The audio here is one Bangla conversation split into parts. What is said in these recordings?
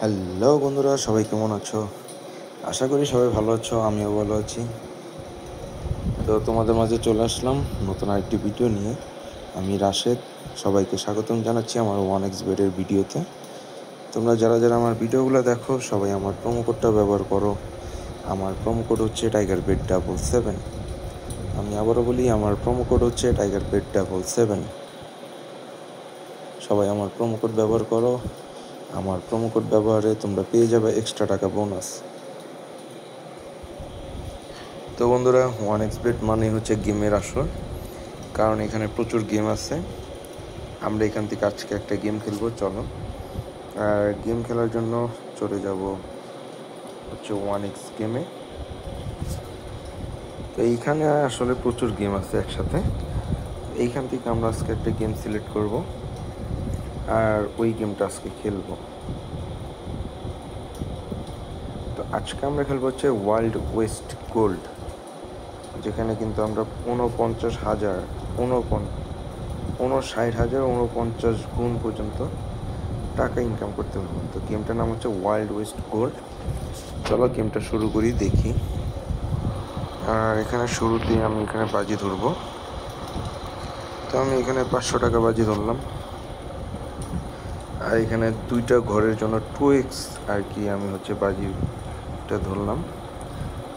হ্যালো বন্ধুরা, সবাই কেমন আছো? আশা করি সবাই ভালো আছো, আমিও ভালো আছি। তো তোমাদের মাঝে চলে আসলাম নতুন আরেকটি ভিডিও নিয়ে। আমি রাশেদ, সবাইকে স্বাগতম জানাচ্ছি আমার 1xBet-এর ভিডিওতে। তোমরা যারা যারা আমার ভিডিওগুলো দেখো সবাই আমার প্রোমো কোডটা ব্যবহার করো। আমার প্রোমো কোড হচ্ছে TigerBet777। আমি আবারও বলি, আমার প্রোমো কোড হচ্ছে TigerBet777। সবাই আমার প্রোমো কোড ব্যবহার করো। আমার প্রোমো কোড ব্যবহারে তোমরা পেয়ে যাবে এক্সট্রা টাকা বোনাস। তো বন্ধুরা, 1xBet মানে হচ্ছে গেমের আসর, কারণ এখানে প্রচুর গেম আছে। আমরা এখান থেকে আজকে একটা গেম খেলবো, চলো। আর গেম খেলার জন্য চলে যাব হচ্ছে 1x গেমে। তো এইখানে আসলে প্রচুর গেম আছে একসাথে। এইখান থেকে আমরা আজকে একটা গেম সিলেক্ট করব, আর ওই গেমটা আজকে খেলবো। তো আজকে আমরা খেলবো হচ্ছে ওয়াইল্ড ওয়েস্ট গোল্ড, যেখানে কিন্তু আমরা 59,000 গুণ পর্যন্ত টাকা ইনকাম করতে পারবো। তো গেমটার নাম হচ্ছে ওয়াইল্ড ওয়েস্ট গোল্ড। চলো গেমটা শুরু করি, দেখি। আর এখানে শুরুতে আমি এখানে বাজি ধরবো। তো আমি এখানে 500 টাকা বাজি ধরলাম। আর এখানে দুইটা ঘরের জন্য 2x আর কি আমি হচ্ছে বাজিটা ধরলাম।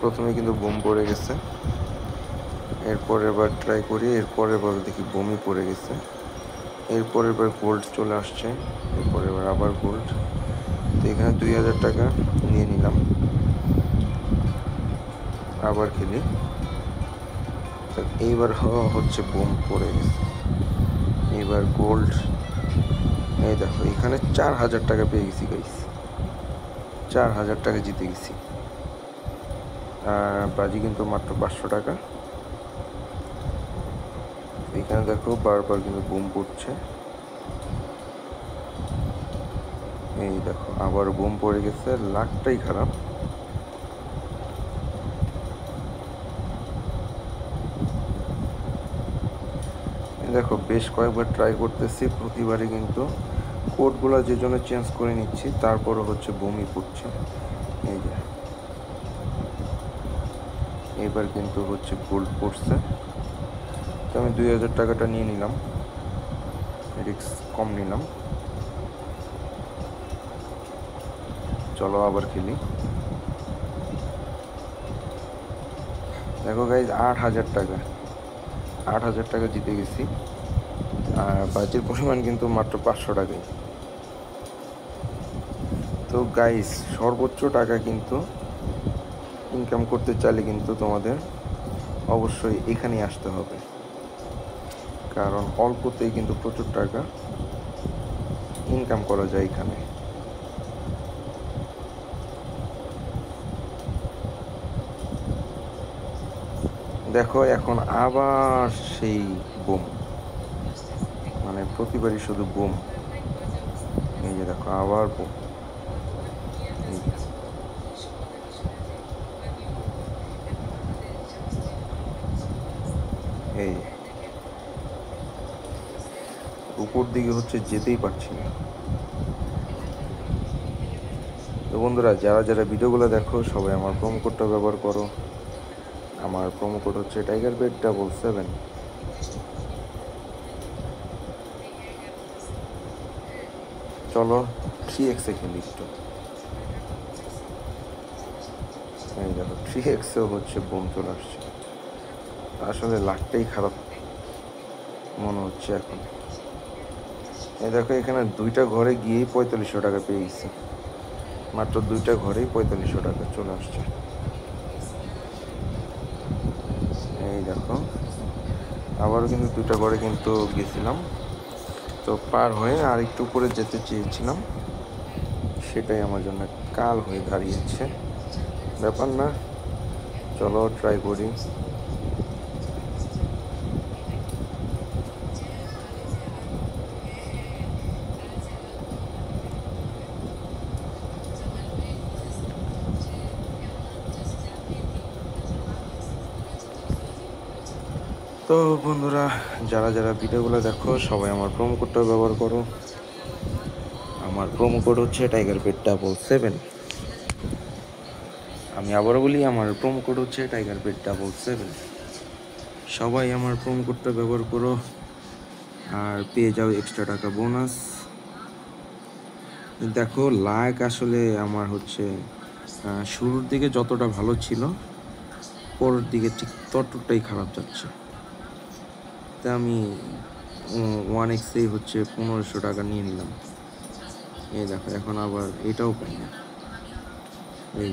প্রথমে কিন্তু বোম পড়ে গেছে, এরপরের বার ট্রাই করি, এরপরের বার দেখি বোমই পড়ে গেছে। এরপরের বার গোল্ড চলে আসছে, এরপরের বার আবার গোল্ড। তো এখানে 2000 টাকা নিয়ে নিলাম। আবার খেলি। তো এইবার হচ্ছে বোম পড়ে গেছে, এইবার গোল্ড। এই দেখো, এখানে 4000 টাকা পেয়ে গেছি গাইস, 4000 টাকা জিতে গেছি। আর বাজি কিন্তু মাত্র 500 টাকা। এখানে দেখো বারবার কিন্তু বোম পড়ছে। এই দেখো আবার বোম পড়ে গেছে, লাকটাই খারাপ। দেখো বেশ কয়েকবার ট্রাই করতেছি, প্রতিবারই কিন্তু কোডগুলো যে জন্য চেঞ্জ করে নিচ্ছি, তারপরও হচ্ছে বোমই পড়ছে। এই যে এবার কিন্তু হচ্ছে গোল্ড পড়ছে। তো আমি 2000 টাকাটা নিয়ে নিলাম, রিস্ক কম নিলাম। চলো আবার খেলি। দেখো গাইজ, 8000 টাকা জিতে গেছি। আর বাজির পরিমাণ কিন্তু মাত্র 500 টাকাই। তো গাইজ, সর্বোচ্চ টাকা কিন্তু ইনকাম করতে চাইলে কিন্তু তোমাদের অবশ্যই এখানেই আসতে হবে, কারণ অল্পতেই কিন্তু প্রচুর টাকা ইনকাম করা যায় এখানে। দেখো এখন আবার সেই বোম, মানে প্রতিবারই শুধু বোম। এই যে দেখো আবার বোম। এই উপর দিকে হচ্ছে যেতেই পারছি না। তো বন্ধুরা, যারা যারা ভিডিওগুলো দেখো সবাই আমার প্রোমো কোডটা ব্যবহার করো। আমার প্রোমো কোড হচ্ছে TigerBet777। চলো 3x-এ খেলি একটু। এই দেখো 3x-এও হচ্ছে বোম চলে আসছে। আসলে লাকটাই খারাপ মনে হচ্ছে এখন। এই দেখো এখানে দুইটা ঘরে গিয়েই 4500 টাকা পেয়ে গেছি, মাত্র দুইটা ঘরেই 4500 টাকা চলে আসছে। এই দেখো আবারও কিন্তু দুইটা ঘরে কিন্তু গেছিলাম, তো পার হয়ে আর একটু উপরে যেতে চেয়েছিলাম, সেটাই আমার জন্য কাল হয়ে দাঁড়িয়েছে। ব্যাপার না, চলো ট্রাই করি। তো বন্ধুরা, যারা যারা ভিডিওগুলো দেখো সবাই আমার প্রোমো কোডটা ব্যবহার করো। আমার আমার প্রোমো কোড হচ্ছে টাইগার পেট 777। আমি আবারও বলি, আমার প্রোমো কোড হচ্ছে টাইগার পেট 777। সবাই আমার প্রোমো কোডটা ব্যবহার করো আর পেয়ে যাও এক্সট্রা টাকা বোনাস। দেখো লাইক আসলে আমার হচ্ছে শুরুর দিকে যতটা ভালো ছিল, পরের দিকে ঠিক ততটাই খারাপ যাচ্ছে। তা আমি 1x হচ্ছে 1500 টাকা নিয়ে নিলাম। এই দেখো এখন আবার এটাও পাই না। এই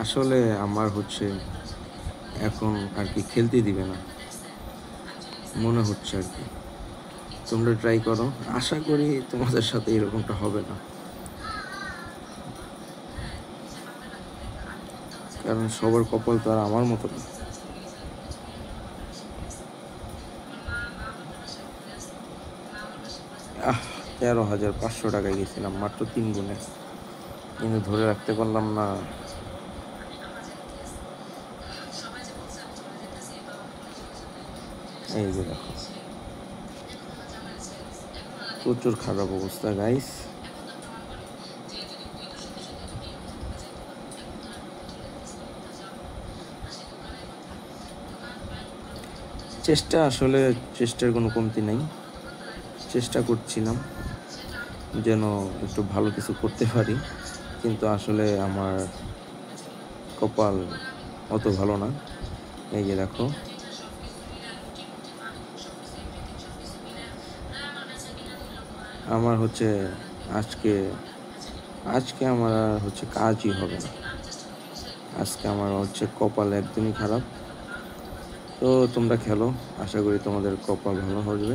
আসলে আমার হচ্ছে এখন আর কি খেলতে দিবে না মনে হচ্ছে আর কি। তোমরা ট্রাই করো, আশা করি তোমাদের সাথে এরকমটা হবে না, কারণ সবার কপাল তো আর আমার মতো না। 13,500 টাকায় গেছিলাম মাত্র 3 গুণে, কিন্তু ধরে রাখতে পারলাম না। এই যে দেখো প্রচুর খারাপ অবস্থা গাইস। চেষ্টার কোনো কমতি নেই, চেষ্টা করছিলাম যেন একটু ভালো কিছু করতে পারি, কিন্তু আসলে আমার কপাল অত ভালো না। এই যে দেখো আমার হচ্ছে আজকে আমার হচ্ছে কাজই হবে না। আজকে আমার হচ্ছে কপাল একদমই খারাপ। তো তোমরা খেলো, আশা করি তোমাদের কপাল ভালো হবে।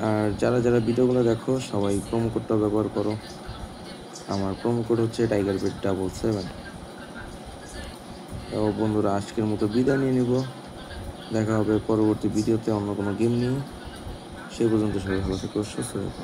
আর যারা যারা ভিডিওগুলো দেখো সবাই প্রোমো কোডটা ব্যবহার করো। আমার প্রোমো কোড হচ্ছে টাইগার পেট 777। তো বন্ধুরা আজকের মতো বিদায় নিয়ে নিব, দেখা হবে পরবর্তী ভিডিওতে অন্য কোনো গেম নিয়ে। সেই পর্যন্ত সবাই ভালো থেকো, সুস্থ থেকো।